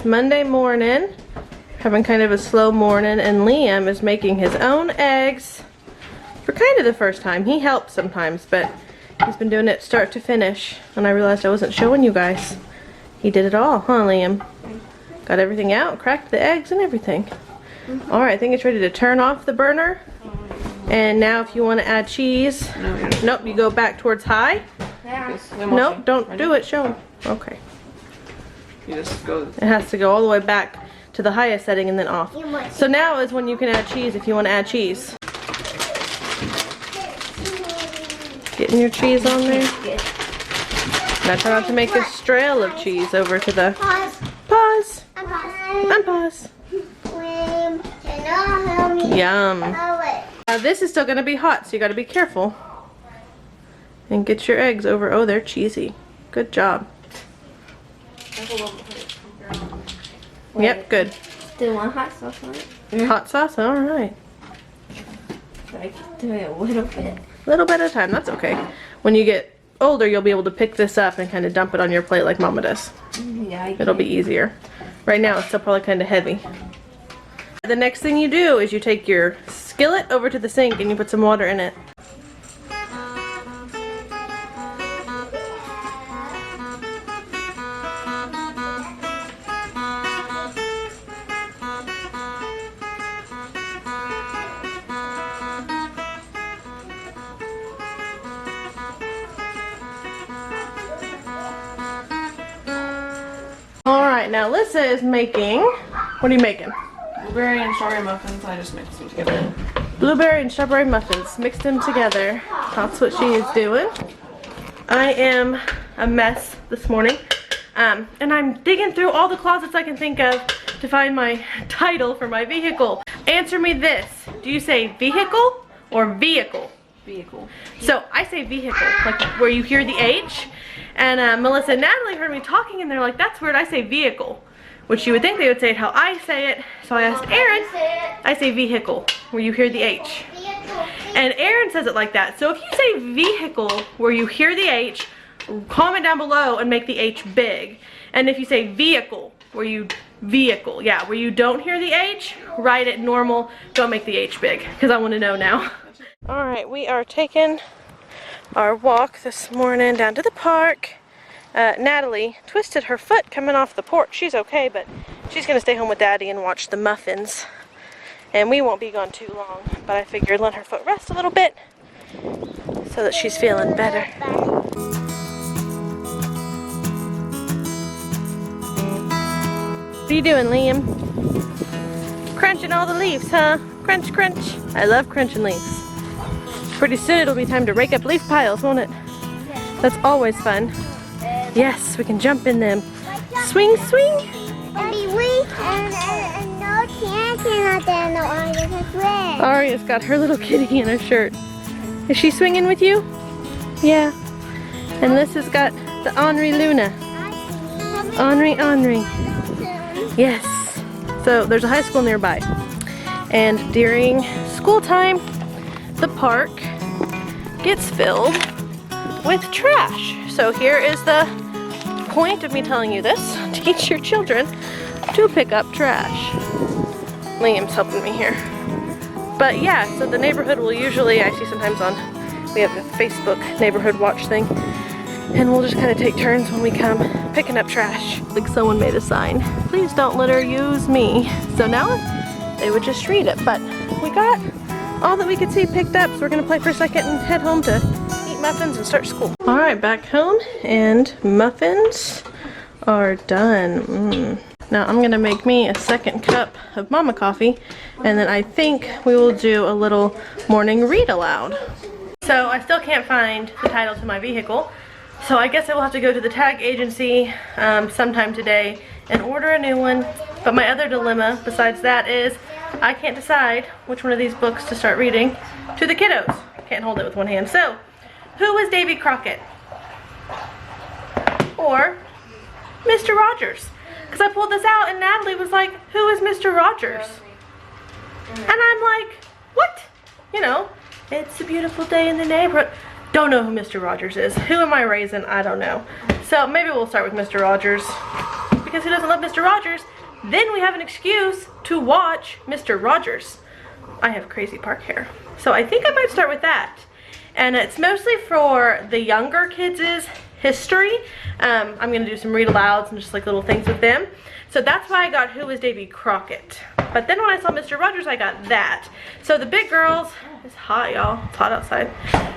It's Monday morning, having kind of a slow morning, and Liam is making his own eggs for kind of the first time. He helps sometimes, but he's been doing it start to finish, and I realized I wasn't showing you guys. He did it all, huh, Liam? Got everything out, cracked the eggs and everything. Alright, I think it's ready to turn off the burner. And now if you want to add cheese, nope, you go back towards high. Nope, don't do it, show them. Okay. You just go. It has to go all the way back to the highest setting and then off. So now is when you can add cheese if you want to add cheese. Getting your cheese on there. Now try not to make a trail of cheese over to the... Pause. Unpause. Yum. This is still going to be hot, so you got to be careful. And get your eggs over. Oh, they're cheesy. Good job. Yep, good. Do you want hot sauce on it? Hot sauce? Alright. I can do it a little bit. A little bit at a time, that's okay. When you get older, you'll be able to pick this up and kind of dump it on your plate like Mama does. Yeah, it'll be easier. Right now, it's still probably kind of heavy. The next thing you do is you take your skillet over to the sink and you put some water in it. Alright, now Lissa is making, what are you making? Blueberry and strawberry muffins. I just mixed them together. Blueberry and strawberry muffins, mixed them together. That's what she is doing. I am a mess this morning. And I'm digging through all the closets I can think of to find my title for my vehicle. Answer me this. Do you say vehicle or vehicle? Vehicle. So I say vehicle, like where you hear the H. And Melissa and Natalie heard me talking and they're like, that's weird, I say vehicle. Which you would think they would say it how I say it. So I asked Aaron, I say vehicle, where you hear the H. And Aaron says it like that. So if you say vehicle, where you hear the H, comment down below and make the H big. And if you say vehicle, where you don't hear the H, write it normal, don't make the H big, because I want to know now. Alright, we are taking our walk this morning down to the park. Natalie twisted her foot coming off the porch. She's okay, but she's gonna stay home with Daddy and watch the muffins. And we won't be gone too long, but I figured let her foot rest a little bit so that she's feeling better. What are you doing, Liam? Crunching all the leaves, huh? Crunch, crunch. I love crunching leaves. Pretty soon it'll be time to rake up leaf piles, won't it? That's always fun. Yes, we can jump in them. Swing, swing. Aria's got her little kitty in her shirt. Is she swinging with you? Yeah. And Lissa's got the Henri Luna. Henri, Henri. Yes. So there's a high school nearby. And during school time, the park gets filled with trash. So here is the point of me telling you this. Teach your children to pick up trash. Liam's helping me here. But yeah, so the neighborhood will usually, I see sometimes on, we have a Facebook neighborhood watch thing, and we'll just kind of take turns when we come picking up trash. Like someone made a sign, please don't litter, use me. So now they would just read it, but we got all that we could see picked up, so we're gonna play for a second and head home to eat muffins and start school. Alright, back home, and muffins are done. Now I'm gonna make me a second cup of mama coffee, and then I think we will do a little morning read aloud. So I still can't find the title to my vehicle, so I guess I will have to go to the tag agency sometime today and order a new one. But my other dilemma besides that is I can't decide which one of these books to start reading to the kiddos. Can't hold it with one hand. So, who was Davy Crockett? Or Mr. Rogers? Because I pulled this out and Natalie was like, who is Mr. Rogers? And I'm like, what? You know, it's a beautiful day in the neighborhood. Don't know who Mr. Rogers is. Who am I raising? I don't know. So maybe we'll start with Mr. Rogers. because he doesn't love Mr. Rogers, then we have an excuse to watch Mr. Rogers. I have crazy park hair, so I think I might start with that. And it's mostly for the younger kids' history. I'm gonna do some read alouds and just like little things with them. So that's why I got Who is Davy Crockett. But then when I saw Mr. Rogers, I got that. So the big girls, it's hot y'all, it's hot outside.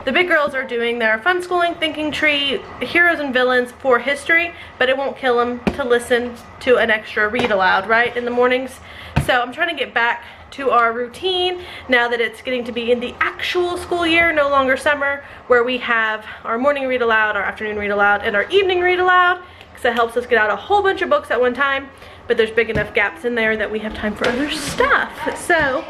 The big girls are doing their fun schooling thinking tree, heroes and villains for history, but it won't kill them to listen to an extra read aloud, right, in the mornings. So I'm trying to get back to our routine now that it's getting to be in the actual school year, no longer summer, where we have our morning read aloud, our afternoon read aloud, and our evening read aloud, because it helps us get out a whole bunch of books at one time, but there's big enough gaps in there that we have time for other stuff. So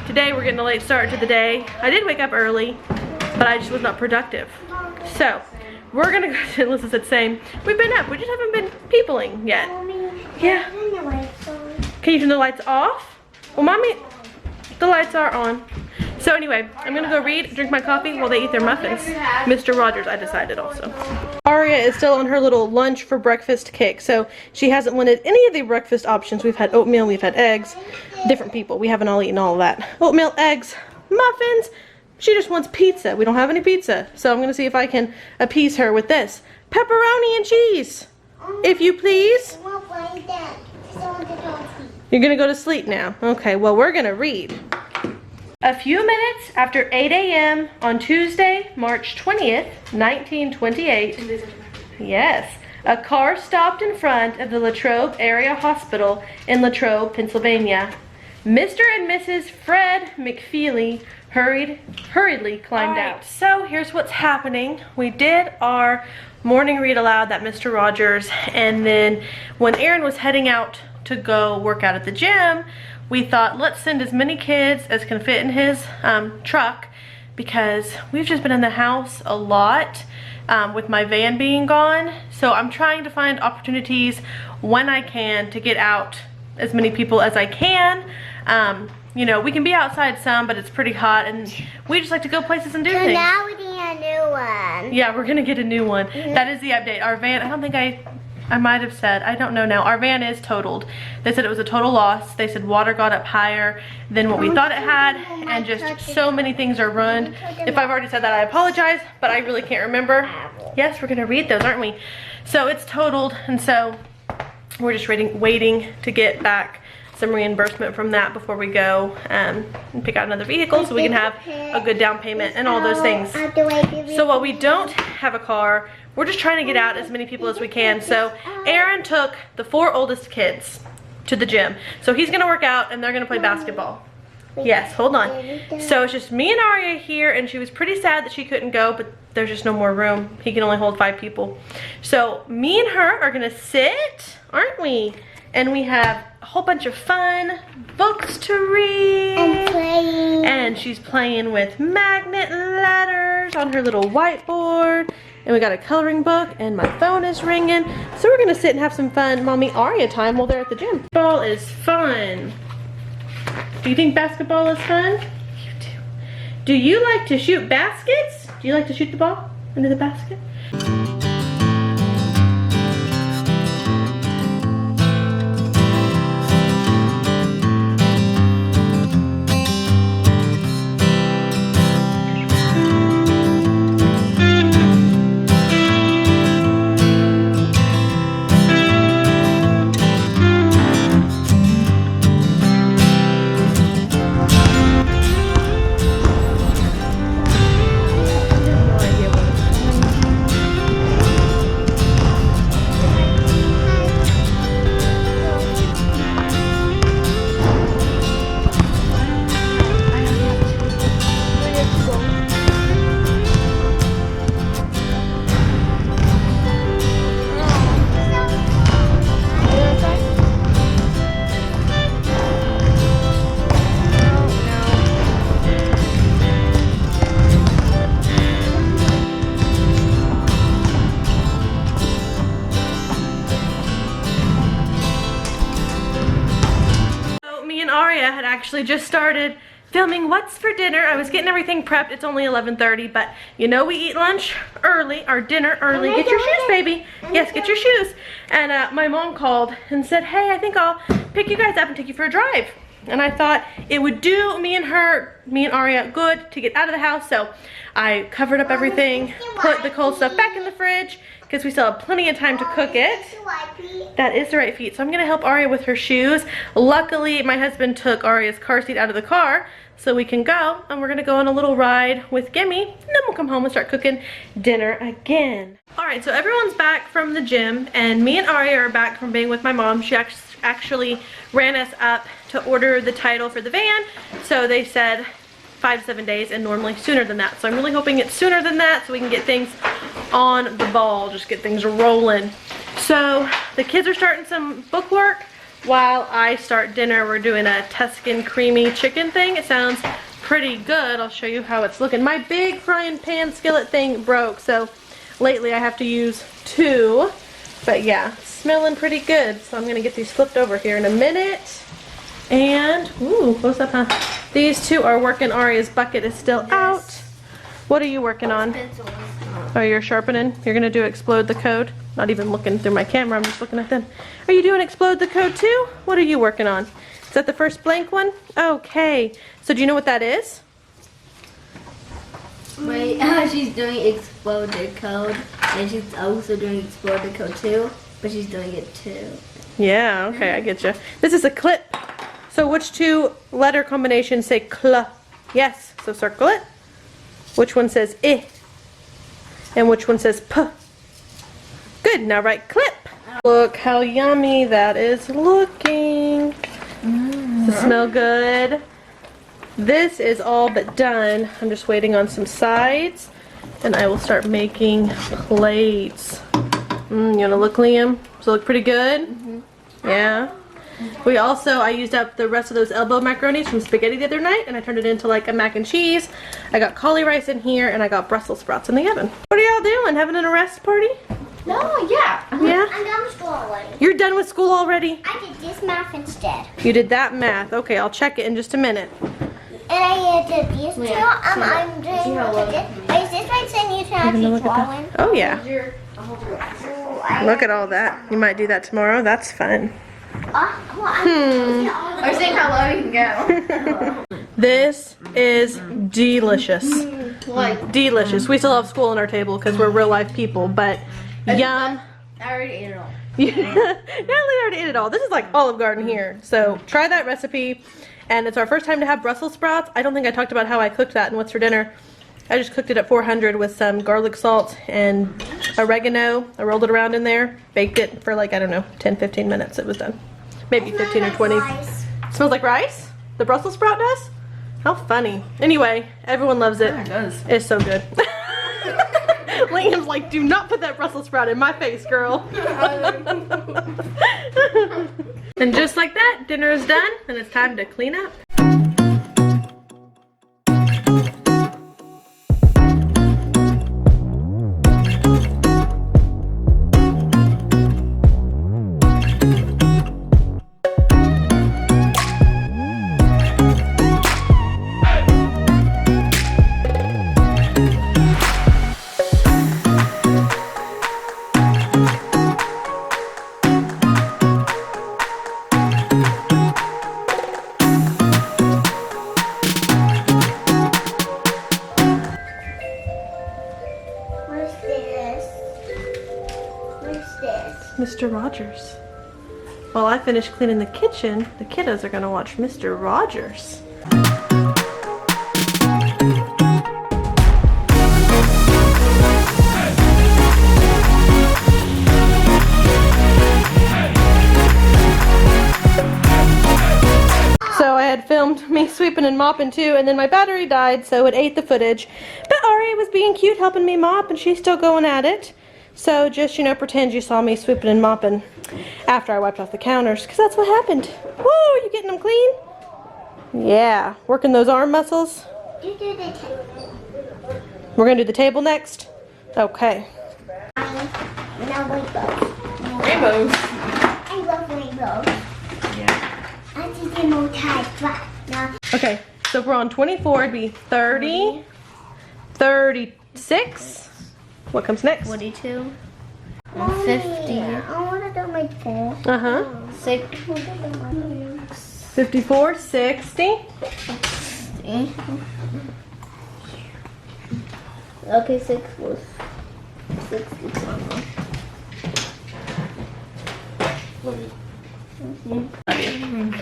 today we're getting a late start to the day. I did wake up early, but I just was not productive. So we're gonna go to, Alyssa said same, we've been up, we just haven't been peopling yet. Yeah. Can you turn the lights off? Well, mommy, the lights are on. So anyway, I'm gonna go read, drink my coffee while they eat their muffins. Mr. Rogers, I decided also. Aria is still on her little lunch for breakfast kick, so she hasn't wanted any of the breakfast options. We've had oatmeal, we've had eggs, different people. We haven't all eaten all of that. Oatmeal, eggs, muffins. She just wants pizza. We don't have any pizza, so I'm gonna see if I can appease her with this. Pepperoni and cheese, if you please. You're gonna go to sleep now. Okay, well, we're gonna read. A few minutes after 8 a.m. on Tuesday, March 20th, 1928, yes, a car stopped in front of the Latrobe Area Hospital in Latrobe, Pennsylvania. Mr. and Mrs. Fred McFeely hurriedly climbed out. So here's what's happening. We did our morning read aloud, that Mr. Rogers, and then when Aaron was heading out to go work out at the gym, we thought, let's send as many kids as can fit in his truck, because we've just been in the house a lot with my van being gone. So I'm trying to find opportunities when I can to get out as many people as I can. You know, we can be outside some, but it's pretty hot, and we just like to go places and do things. Now we need a new one. Yeah, we're gonna get a new one. That is the update. Our van, I don't think I might have said, I don't know now. Our van is totaled. They said it was a total loss. They said water got up higher than what we thought it had, and just so many things are ruined. If I've already said that, I apologize, but I really can't remember. Yes, we're gonna read those, aren't we? So it's totaled, and so we're just waiting to get back some reimbursement from that before we go and pick out another vehicle so we can have a good down payment and all those things. So while we don't have a car, we're just trying to get out as many people as we can. So Aaron took the 4 oldest kids to the gym. So he's gonna work out and they're gonna play basketball. Yes, hold on. So it's just me and Aria here, and she was pretty sad that she couldn't go, but there's just no more room. He can only hold 5 people. So me and her are gonna sit, aren't we? And we have a whole bunch of fun books to read. And playing. And she's playing with magnet letters on her little whiteboard. And we got a coloring book, and my phone is ringing. So we're gonna sit and have some fun Mommy Aria time while they're at the gym. Ball is fun. Do you think basketball is fun? You do. Do you like to shoot baskets? Do you like to shoot the ball into the basket? Aria had actually just started filming what's for dinner. I was getting everything prepped. It's only 11:30, but you know we eat lunch early, our dinner early. Get your shoes, baby. Yes, get your shoes. And my mom called and said, hey, I think I'll pick you guys up and take you for a drive. And I thought it would do me and Aria good to get out of the house. So I covered up everything, put the cold stuff back in the fridge because we still have plenty of time to cook it. That is the right feet. So I'm gonna help Aria with her shoes. Luckily, my husband took Aria's car seat out of the car so we can go, and we're gonna go on a little ride with Gimme, and then we'll come home and start cooking dinner again. All right, so everyone's back from the gym, and me and Aria are back from being with my mom. She actually ran us up to order the title for the van, so they said 5 to 7 days, and normally sooner than that. So I'm really hoping it's sooner than that so we can get things on the ball, just get things rolling. So the kids are starting some book work while I start dinner. We're doing a Tuscan creamy chicken thing. It sounds pretty good. I'll show you how it's looking. My big frying pan skillet thing broke, so lately I have to use 2. But yeah, smelling pretty good. So I'm gonna get these flipped over here in a minute. And, ooh, close up, huh? These 2 are working. Aria's bucket is still out. What are you working on? Oh, you're sharpening? You're gonna do explode the code? Not even looking through my camera, I'm just looking at them. Are you doing explode the code too? What are you working on? Is that the first blank one? Okay. So do you know what that is? Wait, she's doing explode the code, and she's also doing explode the code too, but she's doing it too. Yeah, okay, I get you. This is a clip. So which 2 letter combinations say cl? Yes, so circle it. Which one says I? And which one says p? Good, now write clip. Look how yummy that is looking. Does it smell good? This is all but done. I'm just waiting on some sides, and I will start making plates. You wanna look, Liam? Does it look pretty good? Yeah. We also, I used up the rest of those elbow macaronis from spaghetti the other night, and I turned it into like a mac and cheese. I got cauli rice in here, and I got Brussels sprouts in the oven. What are y'all doing? Having an arrest party? No, yeah. Yeah? I'm done with school already. You're done with school already? I did this math instead. You did that math. Okay, I'll check it in just a minute. And I did these 2. I'm doing is this right saying you can have these swollen? Oh yeah. Look at all that. You might do that tomorrow. That's fun. Or seeing how low you can go. This is delicious. Like, Delicious. We still have school on our table because we're real life people, but yum. I already ate it all. Natalee already ate it all. This is like Olive Garden here. So try that recipe. And it's our first time to have Brussels sprouts. I don't think I talked about how I cooked that and what's for dinner. I just cooked it at 400 with some garlic salt and oregano. I rolled it around in there, baked it for like, I don't know, 10-15 minutes. It was done. Maybe 15 or 20. It smells like rice? The Brussels sprout does? How funny. Anyway, everyone loves it. Yeah, it does. It's so good. Liam's like, do not put that Brussels sprout in my face, girl. And just like that, dinner is done, and it's time to clean up. Mr. Rogers. While I finish cleaning the kitchen, the kiddos are gonna watch Mr. Rogers. So I had filmed me sweeping and mopping too, and then my battery died, so it ate the footage. But Aria was being cute helping me mop, and she's still going at it. So just, you know, pretend you saw me sweeping and mopping after I wiped off the counters, because that's what happened. Woo, are you getting them clean? Yeah, working those arm muscles. You do the table. We're going to do the table next? Okay. Now rainbows. Rainbows. I love rainbows. Yeah. I did the multi-flat. Now Okay, So if we're on 24, it'd be 30, 36. What comes next? 42. Mommy, 50. I want to do my phone. 6. 54, 60. Okay, 6 was 64.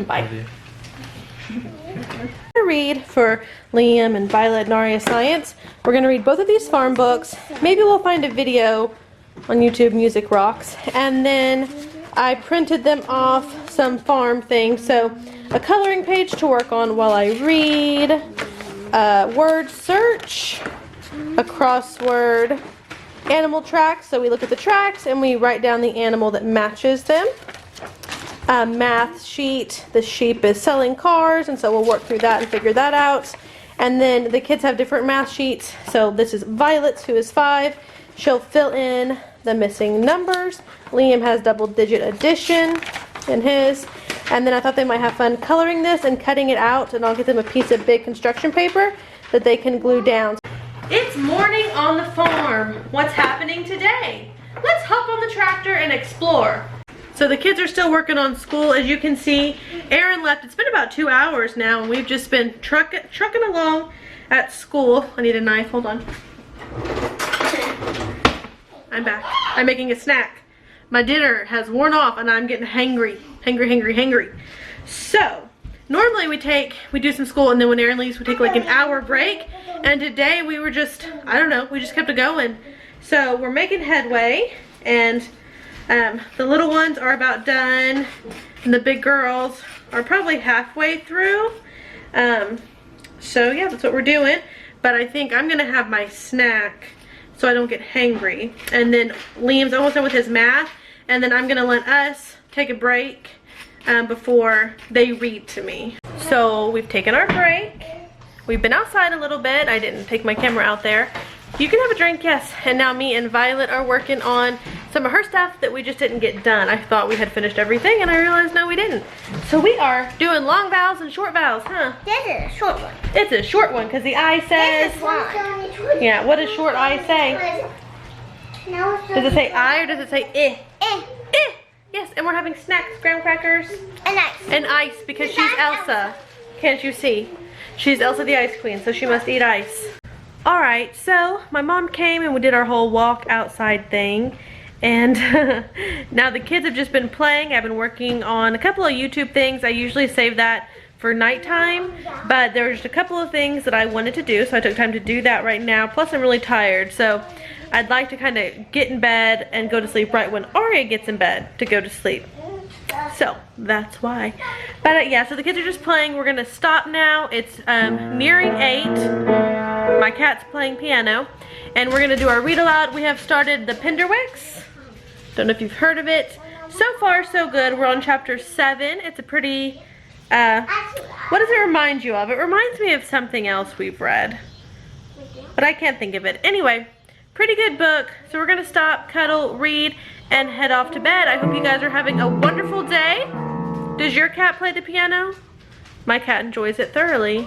Bye. Read for Liam and Violet and Aria Science. We're going to read both of these farm books. Maybe we'll find a video on YouTube, Music Rocks. And then I printed them off some farm things. So a coloring page to work on while I read, a word search, a crossword, animal tracks. So we look at the tracks and we write down the animal that matches them. A math sheet. The sheep is selling cars, and so we'll work through that and figure that out. And then the kids have different math sheets. So this is Violet's, who is 5. She'll fill in the missing numbers. Liam has double-digit addition in his. And then I thought they might have fun coloring this and cutting it out, and I'll get them a piece of big construction paper that they can glue down. It's morning on the farm. What's happening today? Let's hop on the tractor and explore. So the kids are still working on school. As you can see, Aaron left. It's been about 2 hours now, and we've just been trucking along at school. I need a knife. Hold on. I'm back. I'm making a snack. My dinner has worn off, and I'm getting hangry. Hangry. So, normally we do some school, and then when Aaron leaves, we take like an hour break. And today we were just, I don't know, we just kept it going. So we're making headway, and the little ones are about done, and the big girls are probably halfway through. So yeah, that's what we're doing. But I think I'm gonna have my snack so I don't get hangry. And then Liam's almost done with his math, and then I'm gonna let us take a break before they read to me. So we've taken our break. We've been outside a little bit. I didn't take my camera out there. You can have a drink, yes. And now me and Violet are working on some of her stuff that we just didn't get done. I thought we had finished everything, and I realized no, we didn't. So we are doing long vowels and short vowels, huh? This is a short one. It's a short one because the I says. This is one. Yeah, what does short I say? Does it say I or does it say eh? Eh. Yes, and we're having snacks, graham crackers. And ice. And ice because she's Elsa. Can't you see? She's Elsa the Ice Queen, so she must eat ice. Alright, so my mom came and we did our whole walk outside thing. And now the kids have just been playing. I've been working on a couple of YouTube things. I usually save that for nighttime, but there were just a couple of things that I wanted to do, so I took time to do that right now. Plus I'm really tired, so I'd like to kind of get in bed and go to sleep right when Aria gets in bed to go to sleep. So that's why. But yeah, so the kids are just playing. We're gonna stop now. It's nearing 8. My cat's playing piano, and we're gonna do our read aloud. We have started the Pinderwicks. Don't know if you've heard of it. So far so good. We're on chapter 7. It's a pretty what does it remind you of? It reminds me of something else we've read, but I can't think of it. Anyway, pretty good book. So we're gonna stop, cuddle, read, and head off to bed. I hope you guys are having a wonderful day. Does your cat play the piano? My cat enjoys it thoroughly,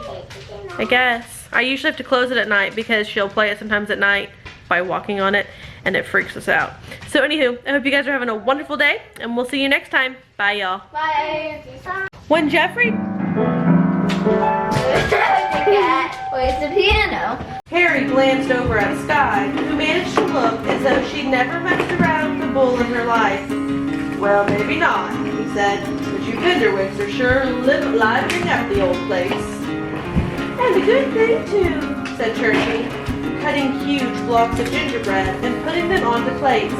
I guess. I usually have to close it at night because she'll play it sometimes at night by walking on it, and it freaks us out. So anywho, I hope you guys are having a wonderful day, and we'll see you next time. Bye, y'all. Bye. When Jeffrey... Where's the piano? Harry glanced over at Sky, who managed to look as though she'd never messed around with a bull in her life. Well, maybe not, he said, but you Pinderwicks are sure livening up the old place. And a good thing, too, said Churchy, cutting huge blocks of gingerbread and putting them onto plates.